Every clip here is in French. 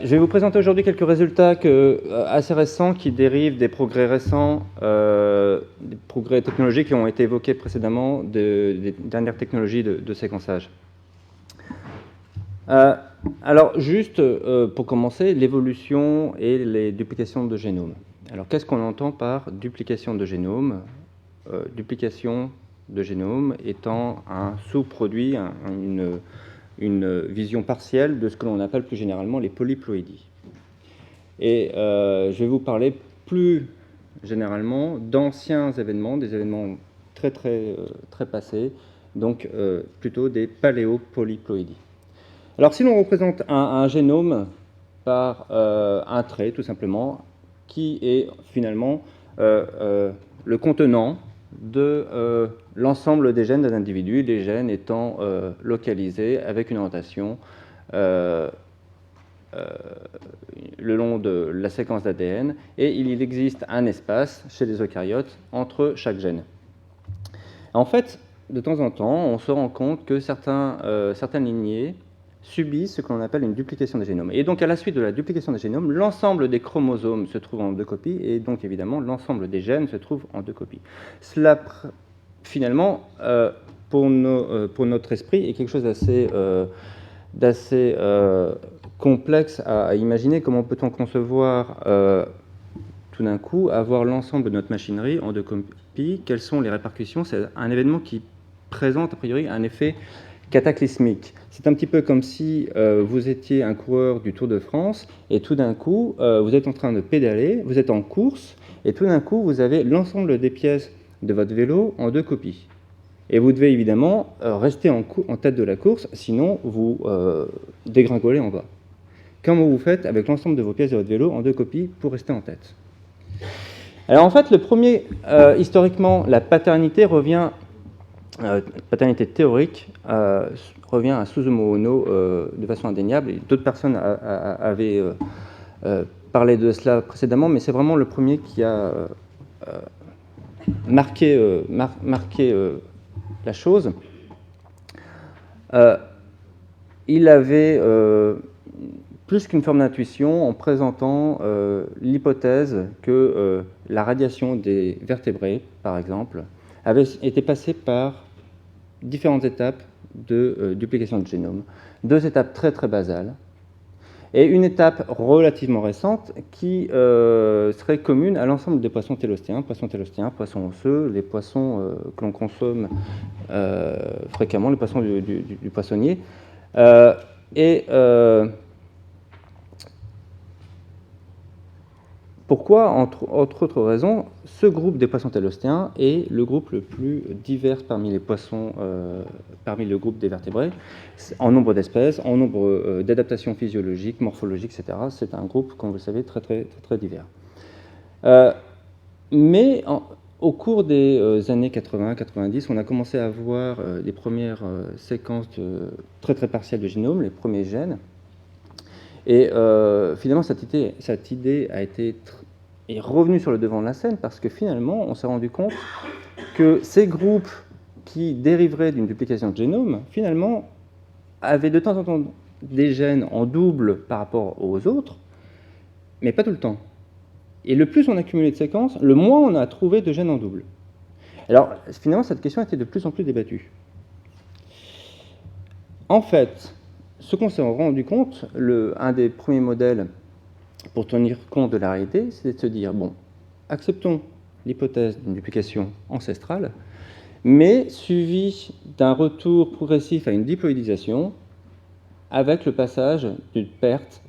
Je vais vous présenter aujourd'hui quelques résultats assez récents qui dérivent des progrès récents, des progrès technologiques qui ont été évoqués précédemment, des dernières technologies de séquençage. Alors, juste pour commencer, l'évolution et les duplications de génomes. Alors, qu'est-ce qu'on entend par duplication de génome? Duplication de génome étant un sous-produit, une vision partielle de ce que l'on appelle plus généralement les polyploïdies. Et je vais vous parler plus généralement d'anciens événements, des événements très passés, donc plutôt des paléopolyploïdies. Alors si l'on représente un génome par un trait, tout simplement, qui est finalement le contenant de l'ensemble des gènes d'un individu, les gènes étant localisés avec une orientation le long de la séquence d'ADN, et il existe un espace chez les eucaryotes entre chaque gène. En fait, de temps en temps, on se rend compte que certaines lignées subissent ce que l'on appelle une duplication des génomes. Et donc, à la suite de la duplication des génomes, l'ensemble des chromosomes se trouve en 2 copies, et donc, évidemment, l'ensemble des gènes se trouve en 2 copies. Cela, finalement, pour notre esprit, est quelque chose d'assez complexe à imaginer. Comment peut-on concevoir, tout d'un coup, avoir l'ensemble de notre machinerie en 2 copies? Quelles sont les répercussions? C'est un événement qui présente, a priori, un effet cataclysmique. C'est un petit peu comme si vous étiez un coureur du Tour de France et tout d'un coup, vous êtes en train de pédaler, vous êtes en course et tout d'un coup, vous avez l'ensemble des pièces de votre vélo en 2 copies. Et vous devez évidemment rester en tête de la course, sinon vous dégringolez en bas. Comment vous faites avec l'ensemble de vos pièces de votre vélo en 2 copies pour rester en tête? Alors en fait, le premier, historiquement, la paternité revient... paternité théorique revient à Suzumu Ohno de façon indéniable. D'autres personnes avaient parlé de cela précédemment, mais c'est vraiment le premier qui a marqué la chose. Il avait plus qu'une forme d'intuition en présentant l'hypothèse que la radiation des vertébrés, par exemple, avait été passée par différentes étapes de duplication de génome. 2 étapes très basales, et une étape relativement récente qui serait commune à l'ensemble des poissons télostéens, poissons osseux, les poissons que l'on consomme fréquemment, les poissons du poissonnier. Pourquoi, entre autres raisons, ce groupe des poissons télostéens est le groupe le plus divers parmi les poissons, parmi le groupe des vertébrés, en nombre d'espèces, en nombre d'adaptations physiologiques, morphologiques, etc. C'est un groupe, comme vous le savez, très divers. Mais au cours des années 80-90, on a commencé à voir les premières séquences très partielles de génome, les premiers gènes. Et finalement, cette idée est revenue sur le devant de la scène parce que finalement, on s'est rendu compte que ces groupes qui dériveraient d'une duplication de génome, finalement, avaient de temps en temps des gènes en double par rapport aux autres, mais pas tout le temps. Et le plus on a cumulé de séquences, le moins on a trouvé de gènes en double. Alors, finalement, cette question a été de plus en plus débattue. En fait, ce qu'on s'est rendu compte, un des premiers modèles pour tenir compte de la réalité, c'est de se dire, bon, acceptons l'hypothèse d'une duplication ancestrale, mais suivie d'un retour progressif à une diploïdisation avec le passage d'une perte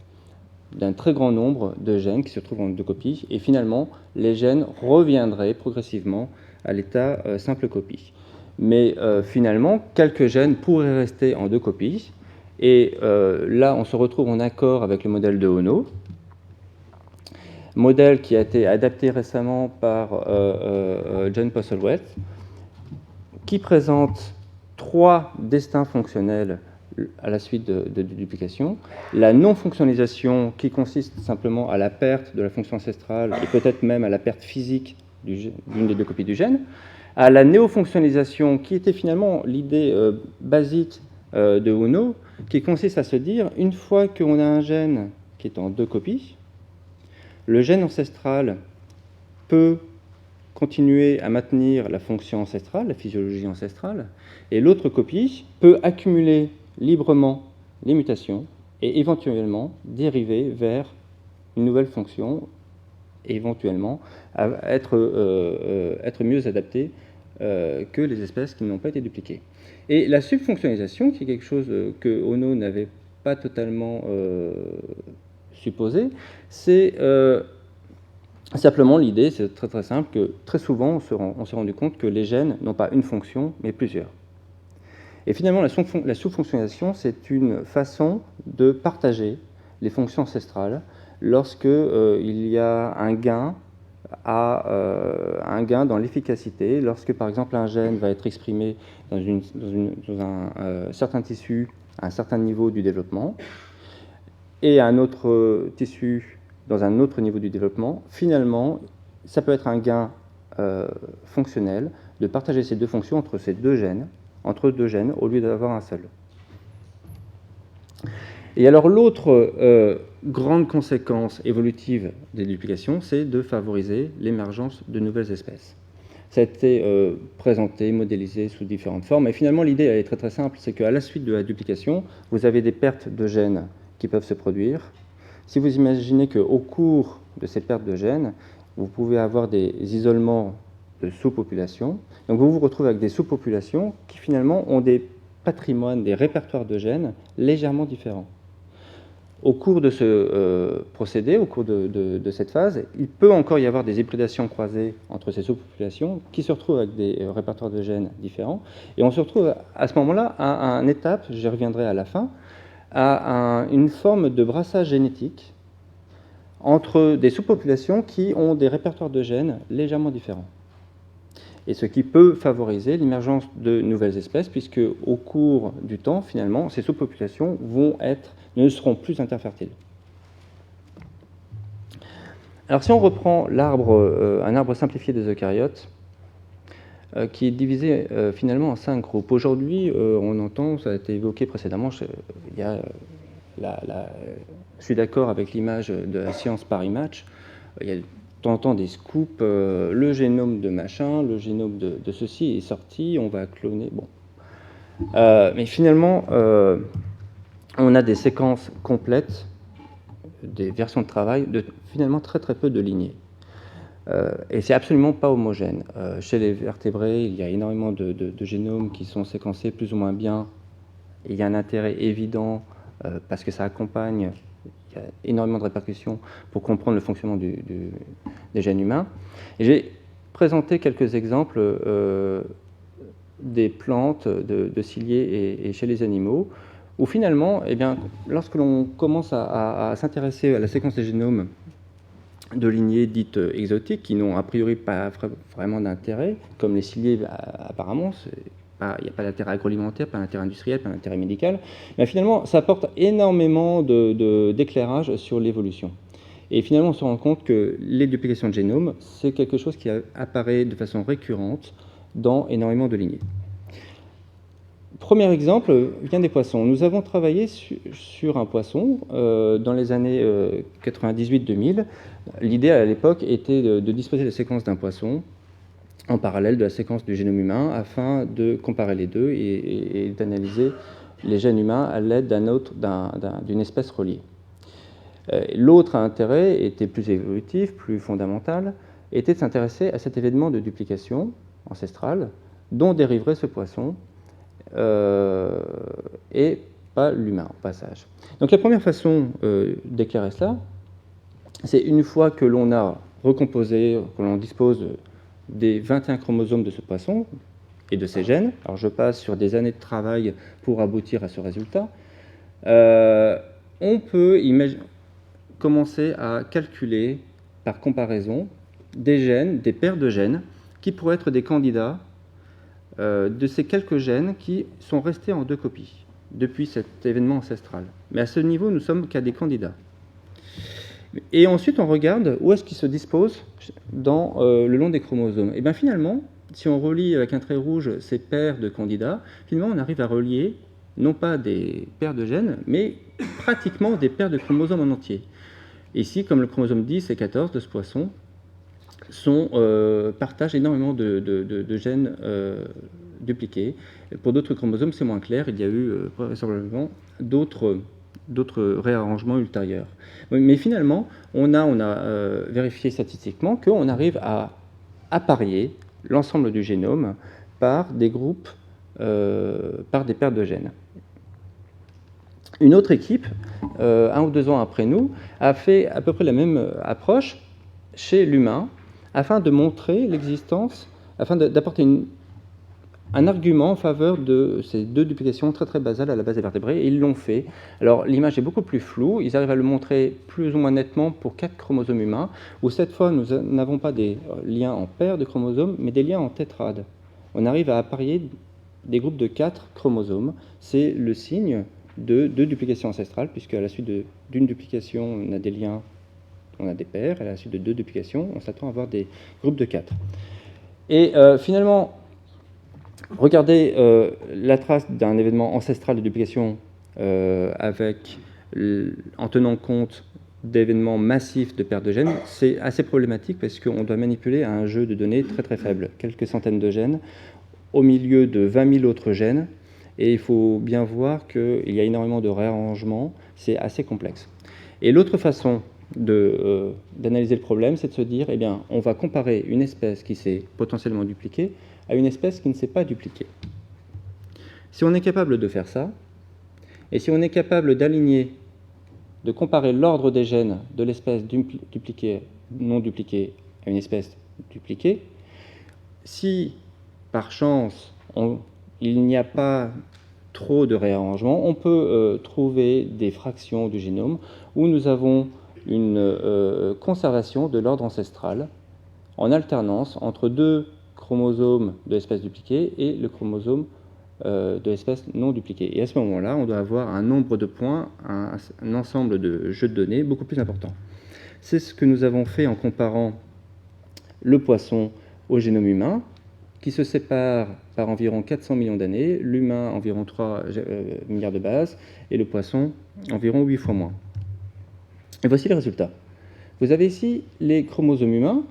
d'un très grand nombre de gènes qui se trouvent en 2 copies, et finalement, les gènes reviendraient progressivement à l'état simple copie. Mais finalement, quelques gènes pourraient rester en 2 copies, et là, on se retrouve en accord avec le modèle de Ohno, modèle qui a été adapté récemment par John Postlethwaite, qui présente 3 destins fonctionnels à la suite de duplication. La non-fonctionnalisation, qui consiste simplement à la perte de la fonction ancestrale, et peut-être même à la perte physique d'une des 2 copies du gène. À la néofonctionnalisation, qui était finalement l'idée basique de Ohno, qui consiste à se dire, une fois qu'on a un gène qui est en 2 copies. Le gène ancestral peut continuer à maintenir la fonction ancestrale, la physiologie ancestrale, et l'autre copie peut accumuler librement les mutations et éventuellement dériver vers une nouvelle fonction, et éventuellement être mieux adaptée que les espèces qui n'ont pas été dupliquées. Et la subfonctionnalisation, qui est quelque chose que Ono n'avait pas totalement supposé, c'est simplement l'idée, c'est très très simple, que très souvent on s'est rendu compte que les gènes n'ont pas une fonction, mais plusieurs. Et finalement, la sous-fonctionnalisation, c'est une façon de partager les fonctions ancestrales lorsque il y a un gain dans l'efficacité, lorsque par exemple un gène va être exprimé dans un certain tissu à un certain niveau du développement, et un autre tissu dans un autre niveau du développement, finalement, ça peut être un gain fonctionnel de partager ces deux fonctions entre deux gènes, au lieu d'avoir un seul. Et alors l'autre grande conséquence évolutive des duplications, c'est de favoriser l'émergence de nouvelles espèces. Ça a été présenté, modélisé sous différentes formes, et finalement l'idée elle est très très simple, c'est qu'à la suite de la duplication, vous avez des pertes de gènes qui peuvent se produire. Si vous imaginez qu'au cours de ces pertes de gènes, vous pouvez avoir des isolements de sous-populations, donc vous vous retrouvez avec des sous-populations qui finalement ont des patrimoines, des répertoires de gènes légèrement différents. Au cours de ce procédé, au cours de cette phase, il peut encore y avoir des hybridations croisées entre ces sous-populations qui se retrouvent avec des répertoires de gènes différents. Et on se retrouve à ce moment-là à une étape, j'y reviendrai à la fin, à une forme de brassage génétique entre des sous-populations qui ont des répertoires de gènes légèrement différents. Et ce qui peut favoriser l'émergence de nouvelles espèces, puisque au cours du temps, finalement, ces sous-populations ne seront plus interfertiles. Alors si on reprend un arbre simplifié des eucaryotes, qui est divisé finalement en 5 groupes. Aujourd'hui, on entend, ça a été évoqué précédemment, je suis d'accord avec l'image de la science par image, il y a de temps en temps des scoops, le génome de machin, le génome de ceci est sorti, on va cloner, bon. Mais finalement, on a des séquences complètes, des versions de travail, de finalement très très peu de lignées. Et c'est absolument pas homogène. Chez les vertébrés, il y a énormément de génomes qui sont séquencés plus ou moins bien. Et il y a un intérêt évident parce que ça accompagne, il y a énormément de répercussions pour comprendre le fonctionnement des gènes humains. Et j'ai présenté quelques exemples des plantes, de ciliés et chez les animaux, où finalement, eh bien, lorsque l'on commence à s'intéresser à la séquence des génomes de lignées dites exotiques, qui n'ont a priori pas vraiment d'intérêt, comme les ciliés apparemment, il n'y a pas d'intérêt agroalimentaire, pas d'intérêt industriel, pas d'intérêt médical, mais finalement ça apporte énormément d'éclairage sur l'évolution. Et finalement on se rend compte que les duplications de génome, c'est quelque chose qui apparaît de façon récurrente dans énormément de lignées. Premier exemple vient des poissons. Nous avons travaillé sur un poisson dans les années 98-2000. L'idée à l'époque était de disposer des séquences d'un poisson en parallèle de la séquence du génome humain afin de comparer les deux et d'analyser les gènes humains à l'aide d'une espèce reliée. L'autre intérêt était plus évolutif, plus fondamental, était de s'intéresser à cet événement de duplication ancestrale dont dériverait ce poisson et pas l'humain au passage. Donc la première façon d'éclairer cela, c'est une fois que l'on a recomposé, que l'on dispose des 21 chromosomes de ce poisson et de ses gènes, alors je passe sur des années de travail pour aboutir à ce résultat, on peut commencer à calculer par comparaison des gènes, des paires de gènes qui pourraient être des candidats de ces quelques gènes qui sont restés en 2 copies depuis cet événement ancestral. Mais à ce niveau, nous sommes qu'à des candidats. Et ensuite, on regarde où est-ce qu'ils se disposent le long des chromosomes. Et bien finalement, si on relie avec un trait rouge ces paires de candidats, finalement, on arrive à relier non pas des paires de gènes, mais pratiquement des paires de chromosomes en entier. Ici, comme le chromosome 10 et 14 de ce poisson, partagent énormément de gènes dupliqués. Pour d'autres chromosomes, c'est moins clair. Il y a eu vraisemblablement d'autres réarrangements ultérieurs. Mais finalement, on a vérifié statistiquement qu'on arrive à apparier l'ensemble du génome par des groupes, par des paires de gènes. Une autre équipe, 1 ou 2 ans après nous, a fait à peu près la même approche chez l'humain, afin de montrer l'existence, afin d'apporter un argument en faveur de ces 2 duplications très très basales à la base des vertébrés, et ils l'ont fait. Alors l'image est beaucoup plus floue, ils arrivent à le montrer plus ou moins nettement pour 4 chromosomes humains, où cette fois nous n'avons pas des liens en paires de chromosomes, mais des liens en tétrades. On arrive à apparier des groupes de 4 chromosomes, c'est le signe de 2 duplications ancestrales, puisque à la suite d'une duplication, on a des liens, on a des paires, et à la suite de 2 duplications, on s'attend à avoir des groupes de 4. Et finalement, regardez la trace d'un événement ancestral de duplication en tenant compte d'événements massifs de perte de gènes, c'est assez problématique parce qu'on doit manipuler un jeu de données très très faible, quelques centaines de gènes, au milieu de 20 000 autres gènes, et il faut bien voir qu'il y a énormément de réarrangements, c'est assez complexe. Et l'autre façon d'analyser le problème, c'est de se dire, eh bien, on va comparer une espèce qui s'est potentiellement dupliquée à une espèce qui ne s'est pas dupliquée. Si on est capable de faire ça, et si on est capable d'aligner, de comparer l'ordre des gènes de l'espèce dupliquée, non dupliquée, à une espèce dupliquée, si par chance il n'y a pas trop de réarrangements, on peut trouver des fractions du génome où nous avons une conservation de l'ordre ancestral en alternance entre 2 chromosomes de l'espèce dupliquée et le chromosome de l'espèce non dupliquée. Et à ce moment-là, on doit avoir un nombre de points, un ensemble de jeux de données beaucoup plus important. C'est ce que nous avons fait en comparant le poisson au génome humain, qui se sépare par environ 400 millions d'années, l'humain environ 3 milliards de bases, et le poisson environ 8 fois moins. Et voici les résultats. Vous avez ici les chromosomes humains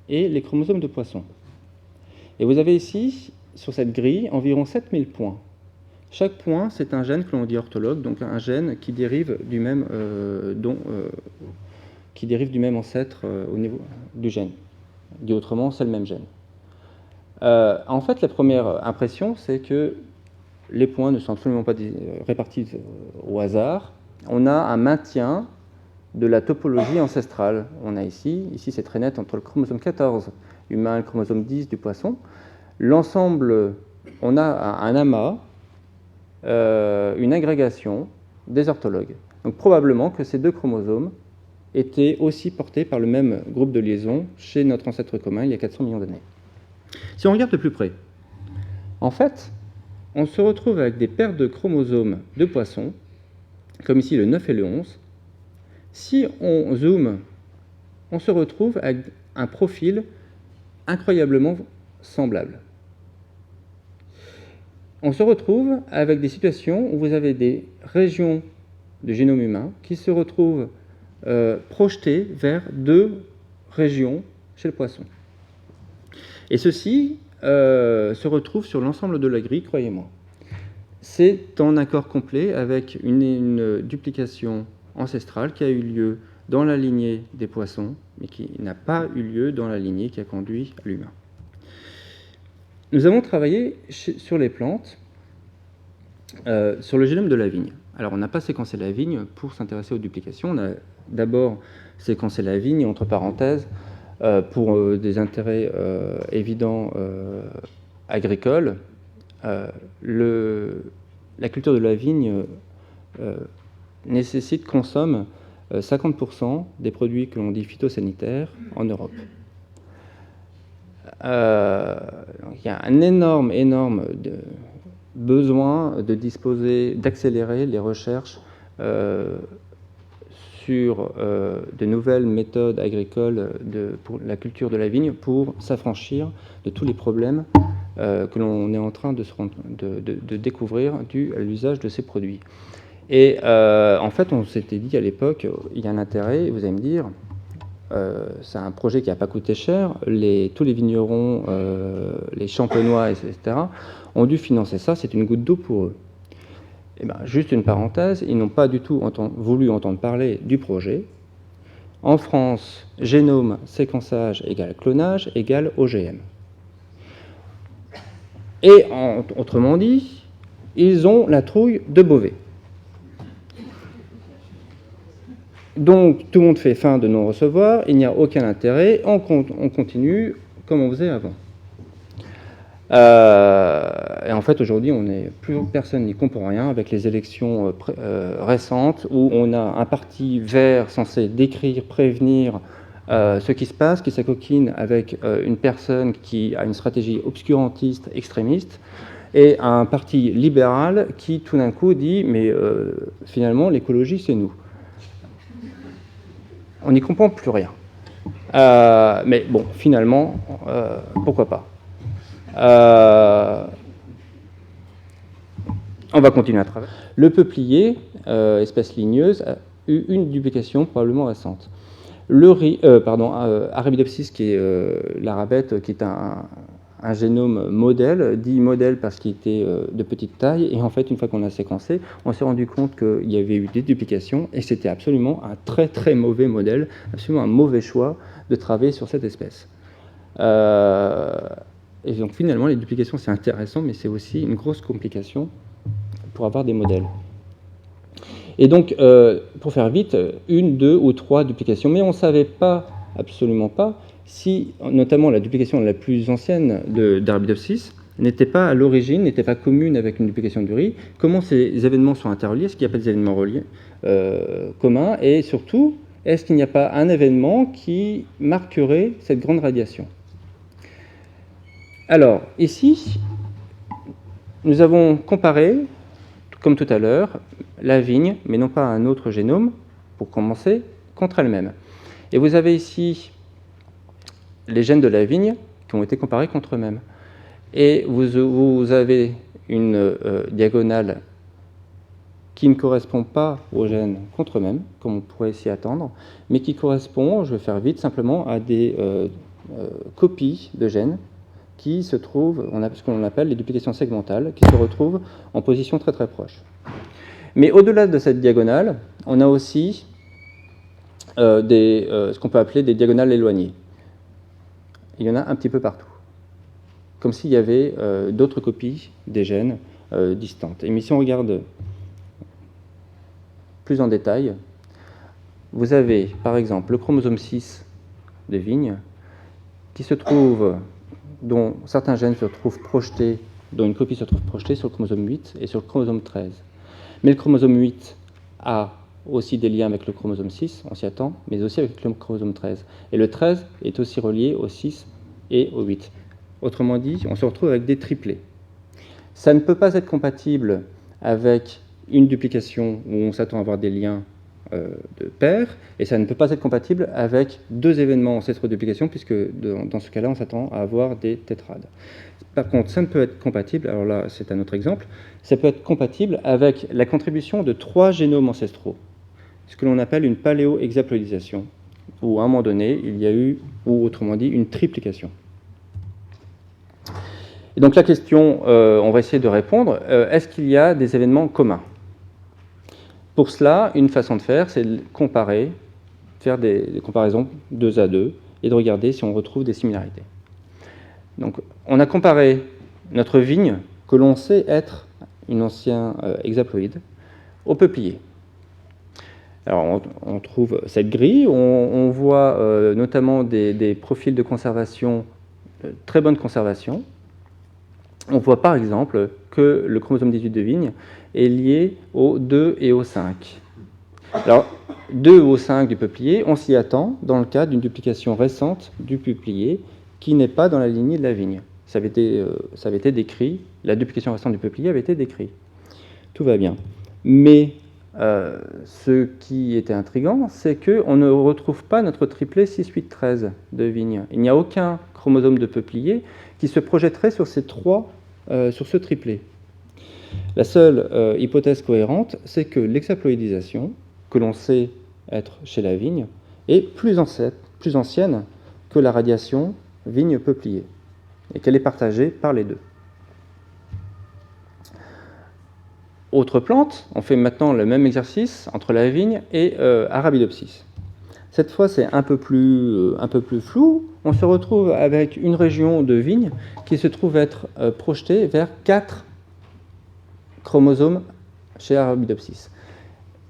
et les chromosomes de poisson. Et vous avez ici, sur cette grille, environ 7000 points. Chaque point, c'est un gène que l'on dit orthologue, donc un gène qui dérive du même, ancêtre au niveau du gène. Dit autrement, c'est le même gène. En fait, la première impression, c'est que les points ne sont absolument pas répartis au hasard. On a un maintien de la topologie ancestrale. On a ici c'est très net entre le chromosome 14 humain et le chromosome 10 du poisson. L'ensemble, on a un amas, une agrégation des orthologues. Donc probablement que ces 2 chromosomes étaient aussi portés par le même groupe de liaison chez notre ancêtre commun il y a 400 millions d'années. Si on regarde de plus près, en fait, on se retrouve avec des paires de chromosomes de poissons, comme ici le 9 et le 11. Si on zoome, on se retrouve avec un profil incroyablement semblable. On se retrouve avec des situations où vous avez des régions de génome humain qui se retrouvent projetées vers 2 régions chez le poisson. Et ceci se retrouve sur l'ensemble de la grille, croyez-moi. C'est en accord complet avec une duplication ancestrale qui a eu lieu dans la lignée des poissons, mais qui n'a pas eu lieu dans la lignée qui a conduit à l'humain. Nous avons travaillé sur les plantes, sur le génome de la vigne. Alors, on n'a pas séquencé la vigne pour s'intéresser aux duplications. On a d'abord séquencé la vigne, entre parenthèses, pour des intérêts évidents agricoles. La culture de la vigne consomme 50% des produits que l'on dit phytosanitaires en Europe. Il y a un énorme besoin d'accélérer les recherches sur de nouvelles méthodes agricoles pour la culture de la vigne pour s'affranchir de tous les problèmes que l'on est en train de découvrir dû à l'usage de ces produits. Et en fait, on s'était dit à l'époque, il y a un intérêt, vous allez me dire, c'est un projet qui n'a pas coûté cher, tous les vignerons, les champenois, etc., ont dû financer ça, c'est une goutte d'eau pour eux. Et bien, juste une parenthèse, ils n'ont pas du tout voulu entendre parler du projet. En France, génome, séquençage égale clonage égale OGM. Et autrement dit, ils ont la trouille de Beauvais. Donc tout le monde fait fin de non-recevoir, il n'y a aucun intérêt, on continue comme on faisait avant. Et en fait, aujourd'hui, plus personne n'y comprend rien avec les élections récentes où on a un parti vert censé décrire, prévenir ce qui se passe, qui s'acoquine avec une personne qui a une stratégie obscurantiste, extrémiste, et un parti libéral qui, tout d'un coup, dit « mais finalement, l'écologie, c'est nous ». On n'y comprend plus rien. Mais bon, finalement, pourquoi pas. On va continuer à travailler. Le peuplier, espèce ligneuse, a eu une duplication probablement récente. Arabidopsis, qui est l'arabette, qui est un génome modèle, dit modèle parce qu'il était de petite taille, et en fait, une fois qu'on a séquencé, on s'est rendu compte qu'il y avait eu des duplications, et c'était absolument un très très mauvais modèle, absolument un mauvais choix de travailler sur cette espèce. Et donc finalement, les duplications, c'est intéressant, mais c'est aussi une grosse complication pour avoir des modèles. Et donc, pour faire vite, 1, 2 ou 3 duplications, mais on ne savait pas, absolument pas, si, notamment la duplication la plus ancienne d'Arabidopsis, n'était pas à l'origine, n'était pas commune avec une duplication du riz, comment ces événements sont interreliés, est-ce qu'il n'y a pas des événements reliés, communs, et surtout, est-ce qu'il n'y a pas un événement qui marquerait cette grande radiation? Alors, ici, nous avons comparé, comme tout à l'heure, la vigne, mais non pas un autre génome, pour commencer, contre elle-même. Et vous avez ici les gènes de la vigne qui ont été comparés contre eux-mêmes. Et vous avez une diagonale qui ne correspond pas aux gènes contre eux-mêmes, comme on pourrait s'y attendre, mais qui correspond, je vais faire vite, simplement à des copies de gènes qui se trouvent, on a ce qu'on appelle les duplications segmentales, qui se retrouvent en position très très proche. Mais au-delà de cette diagonale, on a aussi ce qu'on peut appeler des diagonales éloignées. Il y en a un petit peu partout, comme s'il y avait d'autres copies des gènes distantes. Et si on regarde plus en détail, vous avez par exemple le chromosome 6 de vigne, qui se trouve, dont certains gènes se trouvent projetés, dont une copie se trouve projetée sur le chromosome 8 et sur le chromosome 13. Mais le chromosome 8 a aussi des liens avec le chromosome 6, on s'y attend, mais aussi avec le chromosome 13. Et le 13 est aussi relié au 6 et au 8. Autrement dit, on se retrouve avec des triplés. Ça ne peut pas être compatible avec une duplication où on s'attend à avoir des liens de paires, et ça ne peut pas être compatible avec 2 événements ancestraux de duplication, puisque dans ce cas-là, on s'attend à avoir des tétrades. Par contre, ça ne peut être compatible, alors là, c'est un autre exemple, ça peut être compatible avec la contribution de 3 génomes ancestraux, ce que l'on appelle une paléo-hexaploïdisation, où à un moment donné, il y a eu, ou autrement dit, une triplication. Et donc la question, on va essayer de répondre, est-ce qu'il y a des événements communs? Pour cela, une façon de faire, c'est de comparer, faire des comparaisons 2 à 2, et de regarder si on retrouve des similarités. Donc, on a comparé notre vigne, que l'on sait être une ancienne hexaploïde, au peuplier. Alors, on trouve cette grille, on voit notamment des profils de conservation, très bonne conservation. On voit par exemple que le chromosome 18 de vigne est lié au 2 et au 5. Alors, 2 ou au 5 du peuplier, on s'y attend dans le cas d'une duplication récente du peuplier qui n'est pas dans la lignée de la vigne. Ça avait été décrit, la duplication récente du peuplier avait été décrite. Tout va bien. Mais ce qui était intriguant, c'est qu'on ne retrouve pas notre triplet 6-8-13 de vigne. Il n'y a aucun chromosome de peuplier qui se projetterait sur ces sur ce triplet. La seule hypothèse cohérente, c'est que l'hexaploïdisation, que l'on sait être chez la vigne, est plus ancienne que la radiation vigne-peuplier, et qu'elle est partagée par les deux. Autre plante, on fait maintenant le même exercice entre la vigne et Arabidopsis. Cette fois, c'est un peu plus flou. On se retrouve avec une région de vigne qui se trouve être projetée vers 4 chromosomes chez Arabidopsis.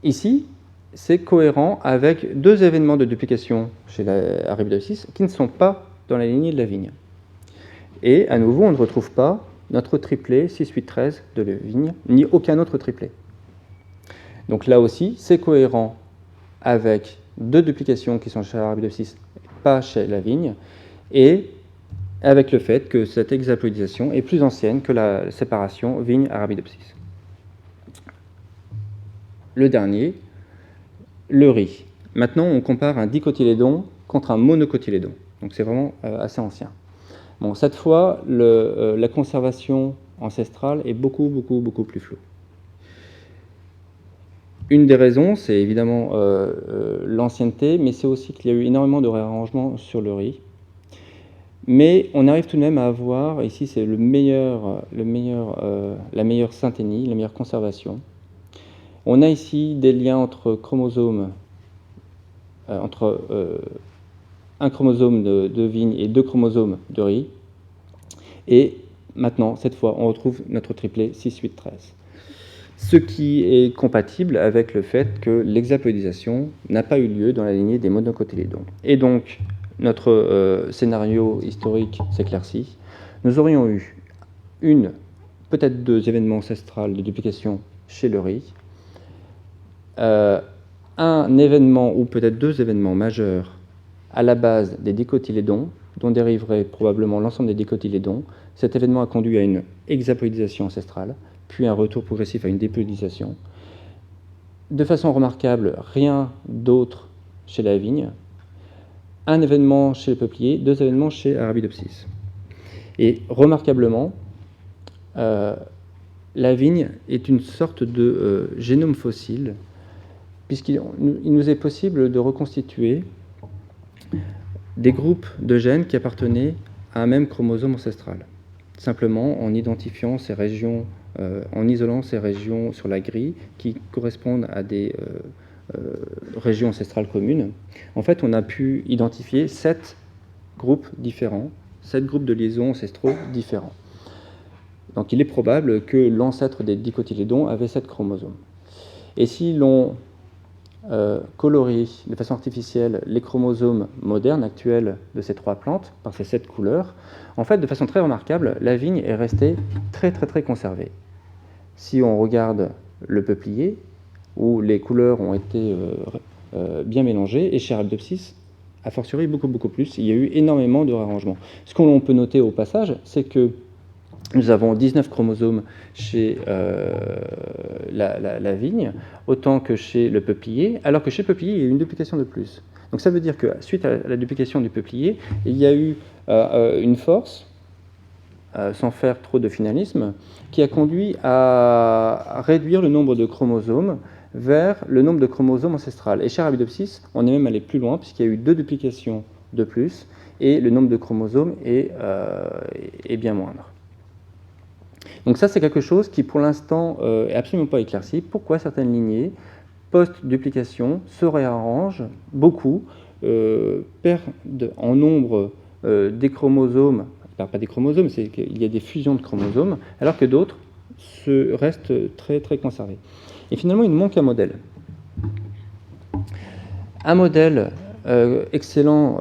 Ici, c'est cohérent avec 2 événements de duplication chez Arabidopsis qui ne sont pas dans la lignée de la vigne. Et à nouveau, on ne retrouve pas notre triplet 6-8-13 de la vigne, ni aucun autre triplet. Donc là aussi, c'est cohérent avec 2 duplications qui sont chez Arabidopsis, pas chez la vigne, et avec le fait que cette hexaploïdisation est plus ancienne que la séparation vigne-Arabidopsis. Le dernier, le riz. Maintenant, on compare un dicotylédon contre un monocotylédon. Donc c'est vraiment assez ancien. Bon, cette fois, la conservation ancestrale est beaucoup plus floue. Une des raisons, c'est évidemment l'ancienneté, mais c'est aussi qu'il y a eu énormément de réarrangements sur le riz. Mais on arrive tout de même à avoir, ici c'est la meilleure synthénie, la meilleure conservation. On a ici des liens entre chromosomes, entre un chromosome de vigne et 2 chromosomes de riz. Et maintenant, cette fois, on retrouve notre triplet 6-8-13. Ce qui est compatible avec le fait que l'hexaploïdisation n'a pas eu lieu dans la lignée des monocotylédons. Et donc, notre scénario historique s'éclaircit. Nous aurions eu peut-être 2 événements ancestrales de duplication chez le riz, un événement ou peut-être 2 événements majeurs à la base des dicotylédons, dont dériverait probablement l'ensemble des dicotylédons. Cet événement a conduit à une hexaploïdisation ancestrale, puis un retour progressif à une diploïdisation. De façon remarquable, rien d'autre chez la vigne, un événement chez le peuplier, 2 événements chez Arabidopsis. Et remarquablement, la vigne est une sorte de génome fossile, puisqu'il nous est possible de reconstituer des groupes de gènes qui appartenaient à un même chromosome ancestral, simplement en identifiant ces régions, en isolant ces régions sur la grille qui correspondent à des régions ancestrales communes. En fait, on a pu identifier 7 groupes différents, 7 groupes de liaisons ancestraux différents. Donc il est probable que l'ancêtre des dicotylédons avait 7 chromosomes. Et si l'on colorie de façon artificielle les chromosomes modernes actuels de ces 3 plantes par ces 7 couleurs, en fait, de façon très remarquable, la vigne est restée très conservée. Si on regarde le peuplier, où les couleurs ont été bien mélangées, et chez Arabidopsis, a fortiori beaucoup plus, il y a eu énormément de réarrangements. Ce qu'on peut noter au passage, c'est que nous avons 19 chromosomes chez la vigne, autant que chez le peuplier, alors que chez le peuplier, il y a eu une duplication de plus. Donc ça veut dire que suite à la duplication du peuplier, il y a eu une force, sans faire trop de finalisme, qui a conduit à réduire le nombre de chromosomes vers le nombre de chromosomes ancestral. Et chez Arabidopsis, on est même allé plus loin, puisqu'il y a eu 2 duplications de plus, et le nombre de chromosomes est bien moindre. Donc ça, c'est quelque chose qui, pour l'instant, est absolument pas éclairci. Pourquoi certaines lignées, post-duplication, se réarrangent beaucoup, perdent en nombre des chromosomes, pas des chromosomes, c'est qu'il y a des fusions de chromosomes, alors que d'autres restent très conservés. Et finalement, il nous manque un modèle. Un modèle excellent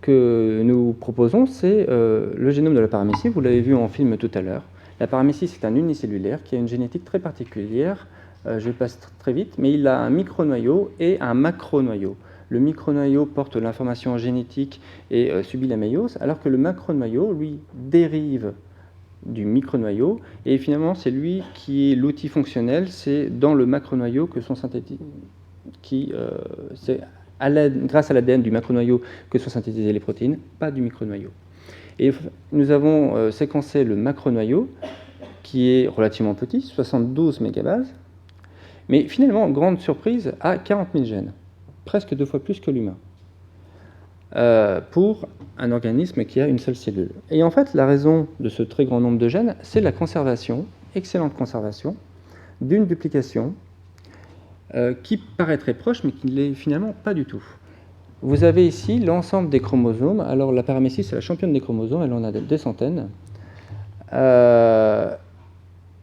que nous proposons, c'est le génome de la paramécie. Vous l'avez vu en film tout à l'heure. La paramécie, c'est un unicellulaire qui a une génétique très particulière. Je passe très vite, mais il a un micronoyau et un macronoyau. Le micronoyau porte l'information génétique et subit la méiose, alors que le macronoyau, lui, dérive du micronoyau, et finalement c'est lui qui est l'outil fonctionnel, c'est dans le macronoyau que sont synthétisés, c'est grâce à l'ADN du macronoyau que sont synthétisées les protéines, pas du micronoyau. Et nous avons séquencé le macronoyau, qui est relativement petit, 72 mégabases, mais finalement, grande surprise, à 40 000 gènes, presque 2 fois plus que l'humain, pour un organisme qui a une seule cellule. Et en fait, la raison de ce très grand nombre de gènes, c'est la conservation, excellente conservation, d'une duplication qui paraît très proche, mais qui ne l'est finalement pas du tout. Vous avez ici l'ensemble des chromosomes. Alors la paramécie, c'est la championne des chromosomes, elle en a des centaines.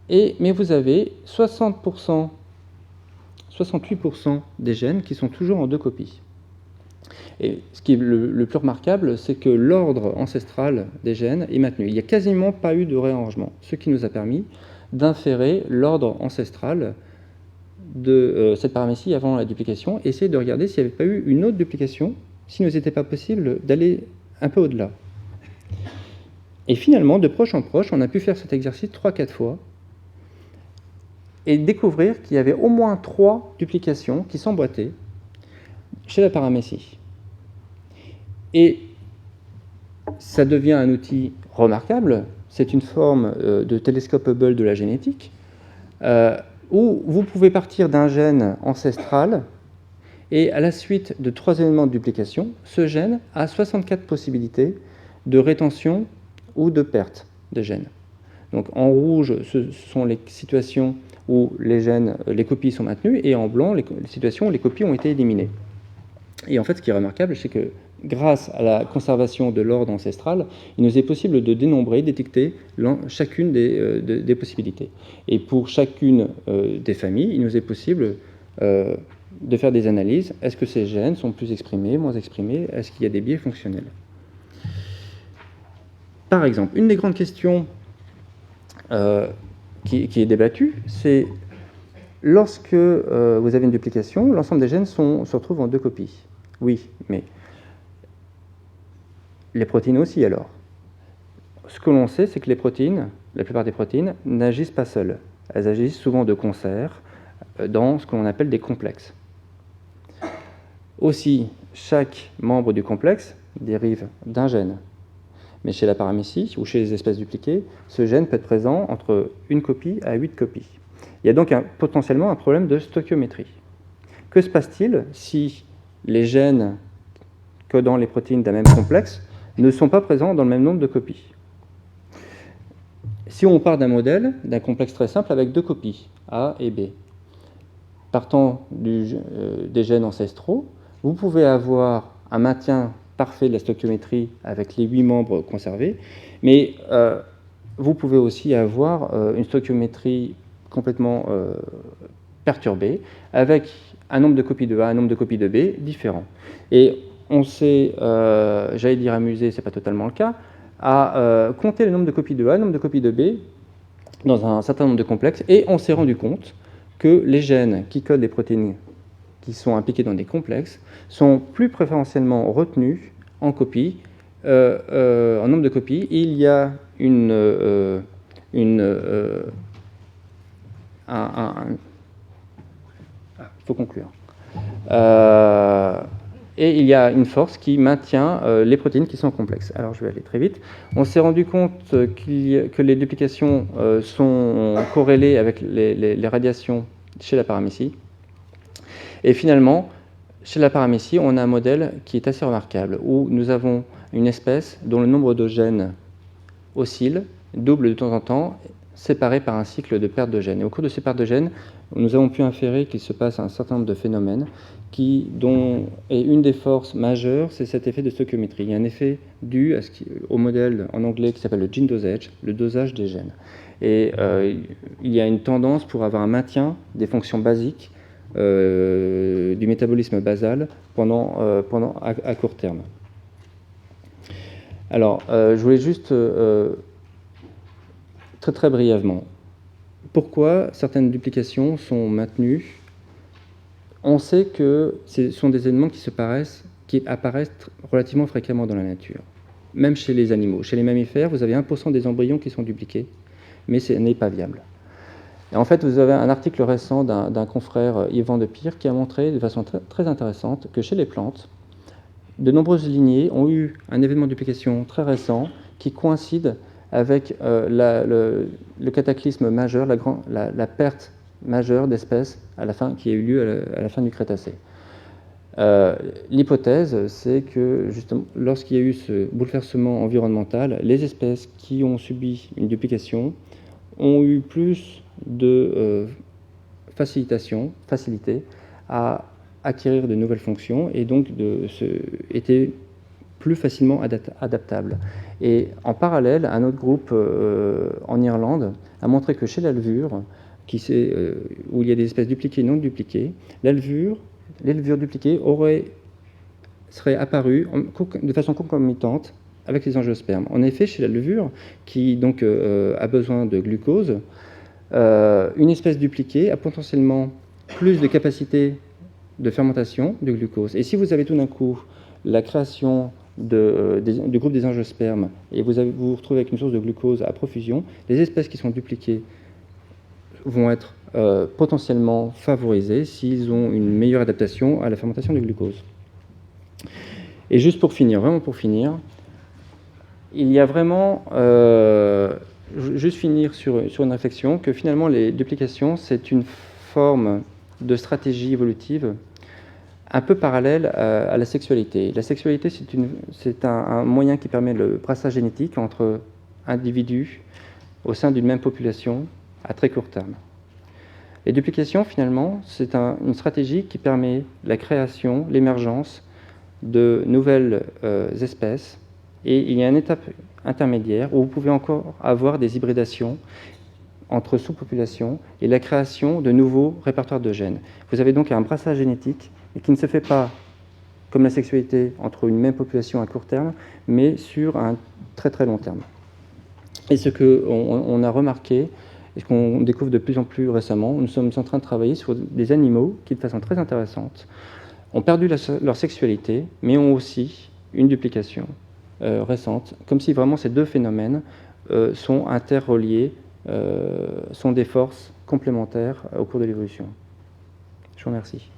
Mais vous avez 60%, 68% des gènes qui sont toujours en 2 copies. Et ce qui est le plus remarquable, c'est que l'ordre ancestral des gènes est maintenu. Il n'y a quasiment pas eu de réarrangement, ce qui nous a permis d'inférer l'ordre ancestral de cette paramécie avant la duplication, et essayer de regarder s'il n'y avait pas eu une autre duplication, s'il ne nous était pas possible d'aller un peu au-delà. Et finalement, de proche en proche, on a pu faire cet exercice 3-4 fois, et découvrir qu'il y avait au moins 3 duplications qui s'emboîtaient chez la paramécie. Et ça devient un outil remarquable, c'est une forme de télescope Hubble de la génétique, où vous pouvez partir d'un gène ancestral, et à la suite de 3 événements de duplication, ce gène a 64 possibilités de rétention ou de perte de gènes. Donc en rouge, ce sont les situations où les copies sont maintenues, et en blanc, les situations où les copies ont été éliminées. Et en fait, ce qui est remarquable, c'est que grâce à la conservation de l'ordre ancestral, il nous est possible de dénombrer, détecter chacune des possibilités. Et pour chacune des familles, il nous est possible de faire des analyses. Est-ce que ces gènes sont plus exprimés, moins exprimés? Est-ce qu'il y a des biais fonctionnels? Par exemple, une des grandes questions qui est débattue, c'est lorsque vous avez une duplication, l'ensemble des gènes se retrouvent en 2 copies. Oui, mais les protéines aussi alors. Ce que l'on sait, c'est que les protéines, la plupart des protéines, n'agissent pas seules. Elles agissent souvent de concert dans ce que l'on appelle des complexes. Aussi, chaque membre du complexe dérive d'un gène. Mais chez la paramécie, ou chez les espèces dupliquées, ce gène peut être présent entre 1 copie à 8 copies. Il y a donc potentiellement un problème de stoichiométrie. Que se passe-t-il si les gènes codant les protéines d'un même complexe ne sont pas présents dans le même nombre de copies? Si on part d'un modèle, d'un complexe très simple avec 2 copies, A et B, partant des gènes ancestraux, vous pouvez avoir un maintien parfait de la stoichiométrie avec les 8 membres conservés, mais vous pouvez aussi avoir une stoichiométrie complètement perturbée, avec un nombre de copies de A, un nombre de copies de B différents. Et on s'est, j'allais dire amusé, c'est pas totalement le cas, à compter le nombre de copies de A, le nombre de copies de B dans un certain nombre de complexes, et on s'est rendu compte que les gènes qui codent les protéines qui sont impliqués dans des complexes sont plus préférentiellement retenus en copies, en nombre de copies. Il y a faut conclure. Et il y a une force qui maintient les protéines qui sont complexes. Alors je vais aller très vite. On s'est rendu compte que les duplications sont corrélées avec les radiations chez la paramécie. Et finalement, chez la paramécie, on a un modèle qui est assez remarquable, où nous avons une espèce dont le nombre de gènes oscille, double de temps en temps, séparé par un cycle de perte de gènes. Et au cours de ces pertes de gènes, nous avons pu inférer qu'il se passe un certain nombre de phénomènes, dont une des forces majeures, c'est cet effet de stoichiométrie. Il y a un effet dû au modèle en anglais qui s'appelle le gene dosage, le dosage des gènes. Et il y a une tendance pour avoir un maintien des fonctions basiques du métabolisme basal à court terme. Alors, je voulais juste très brièvement, pourquoi certaines duplications sont maintenues? On sait que ce sont des éléments qui apparaissent relativement fréquemment dans la nature. même chez les animaux. Chez les mammifères, vous avez 1% des embryons qui sont dupliqués, mais ce n'est pas viable. Et en fait, vous avez un article récent d'un confrère, Yvan de Pire, qui a montré de façon très intéressante que chez les plantes, de nombreuses lignées ont eu un événement de duplication très récent qui coïncide avec le cataclysme majeur, la perte majeure d'espèces qui a eu lieu à la fin du Crétacé. L'hypothèse, c'est que justement, lorsqu'il y a eu ce bouleversement environnemental, les espèces qui ont subi une duplication ont eu plus de facilité à acquérir de nouvelles fonctions et donc étaient plus facilement adaptables. Et en parallèle, un autre groupe en Irlande a montré que chez la levure, où il y a des espèces dupliquées et non dupliquées, les levures dupliquées seraient apparues de façon concomitante avec les angiospermes. En effet, chez la levure, qui donc a besoin de glucose, une espèce dupliquée a potentiellement plus de capacité de fermentation de glucose. Et si vous avez tout d'un coup la création du groupe des angiospermes et vous vous retrouvez avec une source de glucose à profusion, les espèces qui sont dupliquées vont être potentiellement favorisées s'ils ont une meilleure adaptation à la fermentation du glucose. Et juste pour finir, vraiment pour finir, il y a vraiment, juste finir sur une réflexion, que finalement les duplications, c'est une forme de stratégie évolutive un peu parallèle à la sexualité. La sexualité, c'est un moyen qui permet le brassage génétique entre individus au sein d'une même population à très court terme. Les duplications, finalement, c'est une stratégie qui permet la création, l'émergence de nouvelles espèces, et il y a une étape intermédiaire où vous pouvez encore avoir des hybridations entre sous-populations et la création de nouveaux répertoires de gènes. Vous avez donc un brassage génétique et qui ne se fait pas, comme la sexualité, entre une même population à court terme, mais sur un très très long terme. Et ce qu'on a remarqué, et ce qu'on découvre de plus en plus récemment, nous sommes en train de travailler sur des animaux qui, de façon très intéressante, ont perdu leur sexualité, mais ont aussi une duplication récente, comme si vraiment ces deux phénomènes sont interreliés, sont des forces complémentaires au cours de l'évolution. Je vous remercie.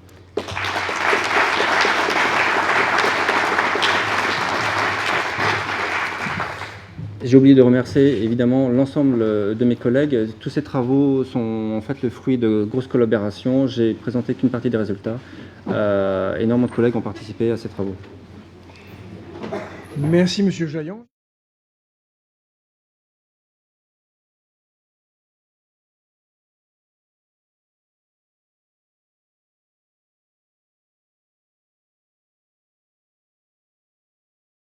J'ai oublié de remercier évidemment l'ensemble de mes collègues. Tous ces travaux sont en fait le fruit de grosses collaborations. J'ai présenté qu'une partie des résultats. Énormément de collègues ont participé à ces travaux. Merci Monsieur Jaillant.